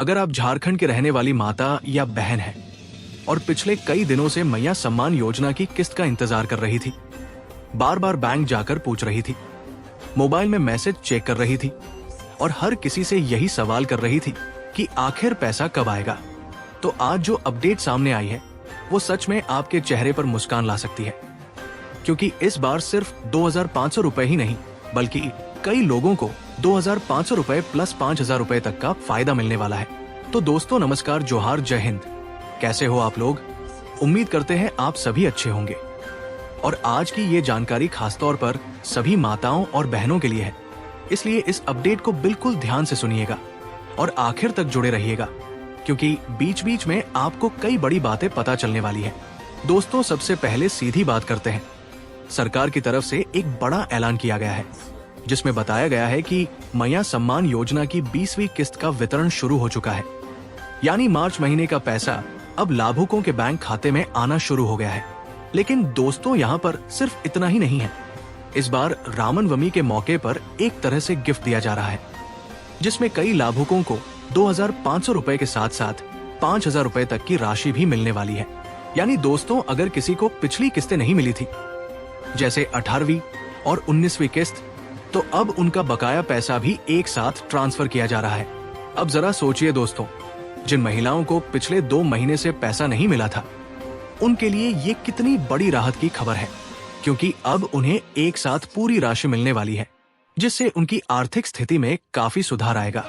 अगर आप झारखंड के रहने वाली माता या बहन हैं और पिछले कई दिनों से मैया सम्मान योजना की किस्त का इंतजार कर रही थी, बार बार बैंक जाकर पूछ रही थी, मोबाइल में मैसेज चेक कर रही थी और हर किसी से यही सवाल कर रही थी कि आखिर पैसा कब आएगा, तो आज जो अपडेट सामने आई है वो सच में आपके चेहरे पर मुस्कान ला सकती है। क्योंकि इस बार सिर्फ 2,500 रुपए ही नहीं बल्कि कई लोगों को 2,500 रुपए प्लस 5,000 रुपए तक का फायदा मिलने वाला है। तो दोस्तों नमस्कार, जोहार, जय हिंद। कैसे हो आप लोग? उम्मीद करते हैं आप सभी अच्छे होंगे। और आज की ये जानकारी खासतौर पर सभी माताओं और बहनों के लिए है, इसलिए इस अपडेट को बिल्कुल ध्यान से सुनिएगा और आखिर तक जुड़े रहिएगा, क्योंकि बीच बीच में आपको कई बड़ी बातें पता चलने वाली है। दोस्तों सबसे पहले सीधी बात करते हैं। सरकार की तरफ से एक बड़ा ऐलान किया गया है जिसमें बताया गया है कि मैया सम्मान योजना की 20वीं किस्त का वितरण शुरू हो चुका है। यानी मार्च महीने का पैसा अब लाभुकों के बैंक खाते में आना शुरू हो गया है। लेकिन दोस्तों यहाँ पर सिर्फ इतना ही नहीं है। इस बार रामनवमी के मौके पर एक तरह से गिफ्ट दिया जा रहा है, जिसमें कई लाभुकों को 2,500 रुपए के साथ साथ 5,000 रुपए तक की राशि भी मिलने वाली है। यानी दोस्तों अगर किसी को पिछली किस्तें नहीं मिली थी, जैसे 18वीं और 19वीं किस्त, तो अब उनका बकाया पैसा भी एक साथ ट्रांसफर किया जा रहा है। अब जरा सोचिए दोस्तों, जिन महिलाओं को पिछले 2 महीने से पैसा नहीं मिला था, उनके लिए ये कितनी बड़ी राहत की खबर है, क्योंकि अब उन्हें एक साथ पूरी राशि मिलने वाली है, जिससे उनकी आर्थिक स्थिति में काफी सुधार आएगा।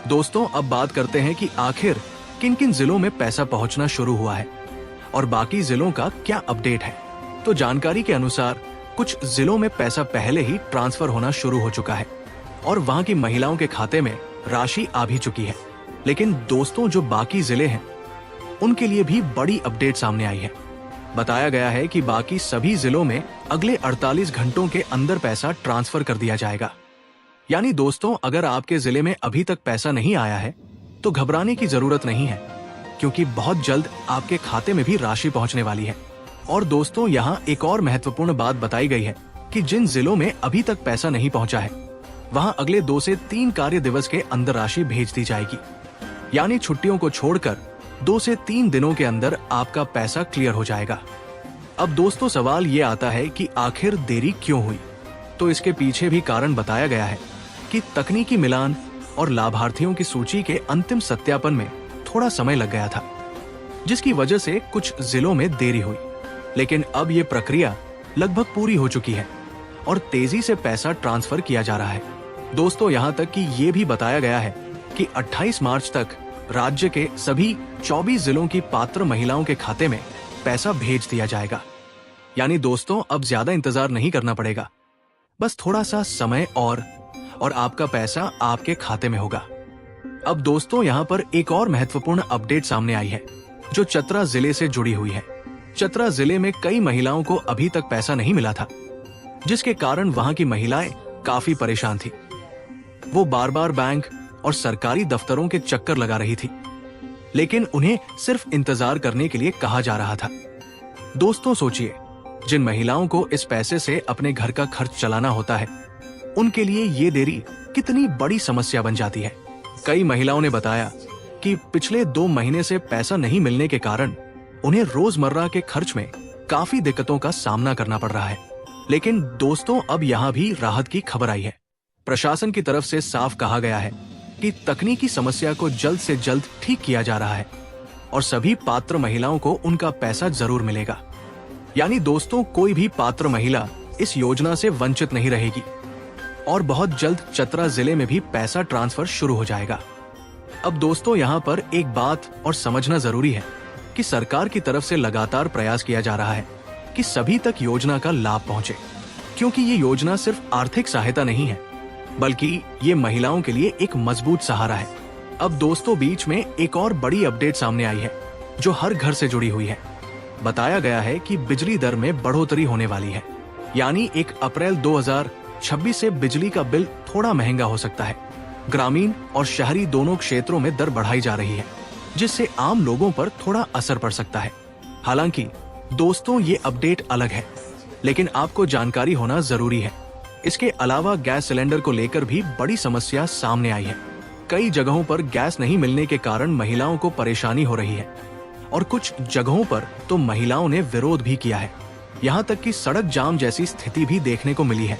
दोस्तों अब बात करते हैं कि आखिर किन किन जिलों में पैसा पहुंचना शुरू हुआ है और बाकी जिलों का क्या अपडेट है। तो जानकारी के अनुसार कुछ जिलों में पैसा पहले ही ट्रांसफर होना शुरू हो चुका है और वहां की महिलाओं के खाते में राशि आ भी चुकी है। लेकिन दोस्तों जो बाकी जिले हैं उनके लिए भी बड़ी अपडेट सामने आई है। बताया गया है कि बाकी सभी जिलों में अगले 48 घंटों के अंदर पैसा ट्रांसफर कर दिया जाएगा। यानी दोस्तों अगर आपके जिले में अभी तक पैसा नहीं आया है तो घबराने की जरूरत नहीं है, क्योंकि बहुत जल्द आपके खाते में भी राशि पहुंचने वाली है। और दोस्तों यहाँ एक और महत्वपूर्ण बात बताई गई है कि जिन जिलों में अभी तक पैसा नहीं पहुंचा है वहां अगले 2 से 3 कार्य दिवस के अंदर राशि भेज दी जाएगी। यानी छुट्टियों को छोड़कर 2 से 3 दिनों के अंदर आपका पैसा क्लियर हो जाएगा। अब दोस्तों सवाल ये आता है कि आखिर देरी क्यों हुई? तो इसके पीछे भी कारण बताया गया है कि तकनीकी मिलान और लाभार्थियों की सूची के अंतिम सत्यापन में थोड़ा समय लग गया था, जिसकी वजह से कुछ जिलों में देरी हुई। लेकिन अब ये प्रक्रिया लगभग पूरी हो चुकी है और तेजी से पैसा ट्रांसफर किया जा रहा है। दोस्तों यहाँ तक कि ये भी बताया गया है कि 28 मार्च तक राज्य के सभी 24 जिलों की पात्र महिलाओं के खाते में पैसा भेज दिया जाएगा। यानी दोस्तों अब ज्यादा इंतजार नहीं करना पड़ेगा, बस थोड़ा सा समय और आपका पैसा आपके खाते में होगा। अब दोस्तों यहाँ पर एक और महत्वपूर्ण अपडेट सामने आई है जो चतरा जिले से जुड़ी हुई है। चतरा जिले में कई महिलाओं को अभी तक पैसा नहीं मिला था, जिसके कारण वहां की महिलाएं काफी परेशान थी। वो बार बार बैंक और सरकारी दफ्तरों के चक्कर लगा रही थी, लेकिन उन्हें सिर्फ इंतजार करने के लिए कहा जा रहा था। दोस्तों सोचिए, जिन महिलाओं को इस पैसे से अपने घर का खर्च चलाना होता है, उनके लिए ये देरी कितनी बड़ी समस्या बन जाती है। कई महिलाओं ने बताया कि पिछले 2 महीने से पैसा नहीं मिलने के कारण उन्हें रोजमर्रा के खर्च में काफी दिक्कतों का सामना करना पड़ रहा है। लेकिन दोस्तों अब यहाँ भी राहत की खबर आई है। प्रशासन की तरफ से साफ कहा गया है कि तकनीकी समस्या को जल्द से जल्द ठीक किया जा रहा है और सभी पात्र महिलाओं को उनका पैसा जरूर मिलेगा। यानी दोस्तों कोई भी पात्र महिला इस योजना से वंचित नहीं रहेगी और बहुत जल्द चतरा जिले में भी पैसा ट्रांसफर शुरू हो जाएगा। अब दोस्तों यहाँ पर एक बात और समझना जरूरी है कि सरकार की तरफ से लगातार प्रयास किया जा रहा है कि सभी तक योजना का लाभ पहुंचे, क्योंकि ये योजना सिर्फ आर्थिक सहायता नहीं है बल्कि ये महिलाओं के लिए एक मजबूत सहारा है। अब दोस्तों बीच में एक और बड़ी अपडेट सामने आई है जो हर घर से जुड़ी हुई है। बताया गया है कि बिजली दर में बढ़ोतरी होने वाली है। यानी 1 अप्रैल 2026 से बिजली का बिल थोड़ा महंगा हो सकता है। ग्रामीण और शहरी दोनों क्षेत्रों में दर बढ़ाई जा रही है, जिससे आम लोगों पर थोड़ा असर पड़ सकता है। हालांकि दोस्तों ये अपडेट अलग है, लेकिन आपको जानकारी होना जरूरी है। इसके अलावा गैस सिलेंडर को लेकर भी बड़ी समस्या सामने आई है। कई जगहों पर गैस नहीं मिलने के कारण महिलाओं को परेशानी हो रही है और कुछ जगहों पर तो महिलाओं ने विरोध भी किया है। यहाँ तक कि सड़क जाम जैसी स्थिति भी देखने को मिली है,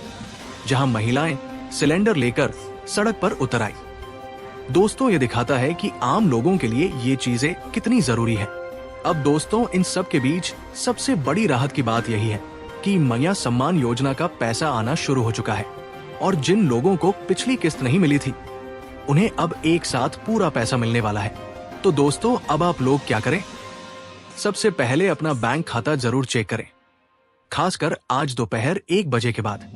जहां महिलाएं सिलेंडर लेकर सड़क पर उतर आई। दोस्तों, ये दिखाता है कि आम लोगों के लिए ये चीजें कितनी जरूरी है। अब दोस्तों, इन सब के बीच सबसे बड़ी राहत की बात यही है कि मैया सम्मान योजना का पैसा आना शुरू हो चुका है और जिन लोगों को पिछली किस्त नहीं मिली थी उन्हें अब एक साथ पूरा पैसा मिलने वाला है। तो दोस्तों, अब आप लोग क्या करें? सबसे पहले अपना बैंक खाता जरूर चेक करें, खासकर आज दोपहर 1 बजे के बाद।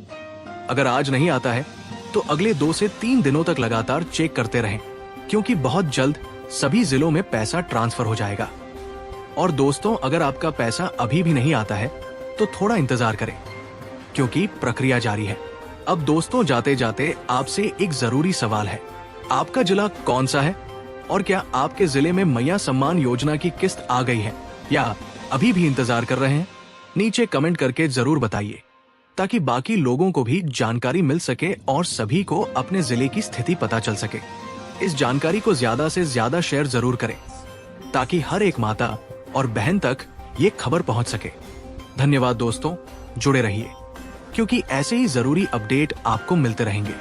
अगर आज नहीं आता है तो अगले 2 से 3 दिनों तक लगातार चेक करते रहें, क्योंकि बहुत जल्द सभी जिलों में पैसा ट्रांसफर हो जाएगा। और दोस्तों, अगर आपका पैसा अभी भी नहीं आता है तो थोड़ा इंतजार करें, क्योंकि प्रक्रिया जारी है। अब दोस्तों, जाते जाते आपसे एक जरूरी सवाल है, आपका जिला कौन सा है और क्या आपके जिले में मैया सम्मान योजना की किस्त आ गई है या अभी भी इंतजार कर रहे हैं? नीचे कमेंट करके जरूर बताइए, ताकि बाकी लोगों को भी जानकारी मिल सके और सभी को अपने जिले की स्थिति पता चल सके। इस जानकारी को ज्यादा से ज्यादा शेयर जरूर करें, ताकि हर एक माता और बहन तक ये खबर पहुंच सके। धन्यवाद दोस्तों, जुड़े रहिए, क्योंकि ऐसे ही जरूरी अपडेट आपको मिलते रहेंगे।